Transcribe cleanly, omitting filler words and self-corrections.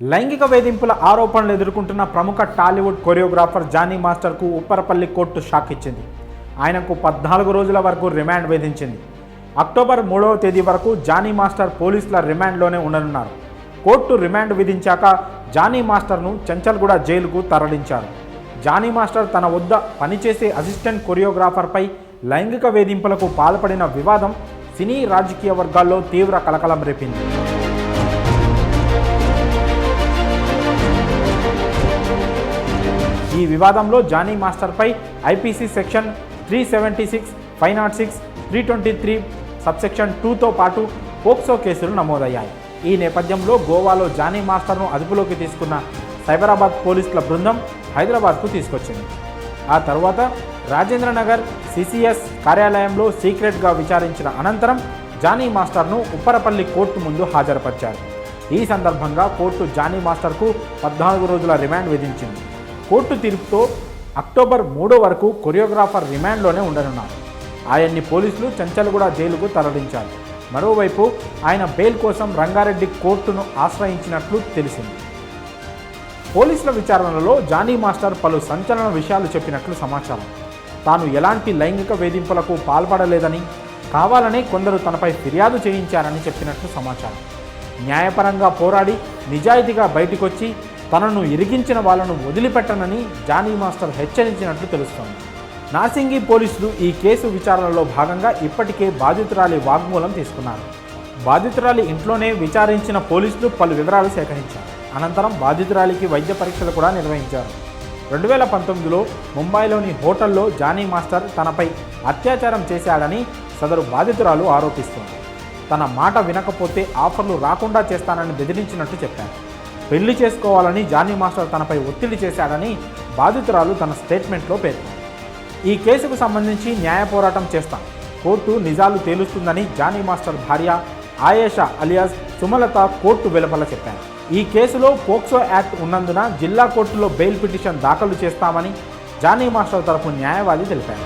లైంగిక వేధింపుల ఆరోపణలు ఎదుర్కొంటున్న ప్రముఖ టాలీవుడ్ కొరియోగ్రాఫర్ జానీ మాస్టర్కు ఉప్పరపల్లి కోర్టు షాక్ ఇచ్చింది. ఆయనకు 14 రోజుల వరకు రిమాండ్ విధించింది. అక్టోబర్ 3వ తేదీ వరకు జానీ మాస్టర్ పోలీసుల రిమాండ్లోనే ఉండనున్నారు. కోర్టు రిమాండ్ విధించాక జానీ మాస్టర్ను చెంచల్గూడ జైలుకు తరలించారు. జానీ మాస్టర్ తన వద్ద పనిచేసే అసిస్టెంట్ కొరియోగ్రాఫర్పై లైంగిక వేధింపులకు పాల్పడిన వివాదం సినీ రాజకీయ వర్గాల్లో తీవ్ర కలకలం రేపింది. ఈ వివాదంలో జానీ మాస్టర్పై ఐపీసీ సెక్షన్ 376, 506, 323 సబ్సెక్షన్ 2తో పాటు పోక్సో కేసులు నమోదయ్యాయి. ఈ నేపథ్యంలో గోవాలో జానీ మాస్టర్ను అదుపులోకి తీసుకున్న సైబరాబాద్ పోలీసుల బృందం హైదరాబాద్కు తీసుకొచ్చింది. ఆ తర్వాత రాజేంద్రనగర్ సిసిఎస్ కార్యాలయంలో సీక్రెట్గా విచారించిన అనంతరం జానీ మాస్టర్ను ఉప్పరపల్లి కోర్టు ముందు హాజరుపరిచారు. ఈ సందర్భంగా కోర్టు జానీ మాస్టర్కు 14 రోజుల రిమాండ్ విధించింది. కోర్టు తీర్పుతో అక్టోబర్ 3 వరకు కొరియోగ్రాఫర్ రిమాండ్లోనే ఉండనున్నారు. ఆయన్ని పోలీసులు చెంచల్గూడ జైలుకు తరలించారు. మరోవైపు ఆయన బెయిల్ కోసం రంగారెడ్డి కోర్టును ఆశ్రయించినట్లు తెలిసింది. పోలీసుల విచారణలో జానీ మాస్టర్ పలు సంచలన విషయాలు చెప్పినట్లు సమాచారం. తాను ఎలాంటి లైంగిక వేధింపులకు పాల్పడలేదని, కావాలనే కొందరు తనపై ఫిర్యాదు చేయించారని చెప్పినట్లు సమాచారం. న్యాయపరంగా పోరాడి నిజాయితీగా బయటికొచ్చి తనను ఇరిగించిన వాళ్లను వదిలిపెట్టనని జానీ మాస్టర్ హెచ్చరించినట్లు తెలుస్తోంది. నార్సింగి పోలీసులు ఈ కేసు విచారణలో భాగంగా ఇప్పటికే బాధితురాలి వాగ్మూలం తీసుకున్నారు. బాధితురాలి ఇంట్లోనే విచారించిన పోలీసులు పలు వివరాలు సేకరించారు. అనంతరం బాధితురాలికి వైద్య పరీక్షలు కూడా నిర్వహించారు. 2019లో ముంబైలోని హోటల్లో జానీ మాస్టర్ తనపై అత్యాచారం చేశాడని సదరు బాధితురాలు ఆరోపిస్తోంది. తన మాట వినకపోతే ఆఫర్లు రాకుండా చేస్తానని బెదిరించినట్టు చెప్పారు. పెళ్లి చేసుకోవాలని జానీ మాస్టర్ తనపై ఒత్తిడి చేశాడని బాధితురాలు తన స్టేట్మెంట్లో పేర్కొంది. ఈ కేసుకు సంబంధించి న్యాయ పోరాటం చేస్తాం, కోర్టు నిజాలు తేలుస్తుందని జానీ మాస్టర్ భార్య ఆయేషా అలియాస్ సుమలత కోర్టు వెలుపల చెప్పారు. ఈ కేసులో పోక్సో యాక్ట్ ఉన్నందున జిల్లా కోర్టులో బెయిల్ పిటిషన్ దాఖలు చేస్తామని జానీ మాస్టర్ తరఫు న్యాయవాది తెలిపారు.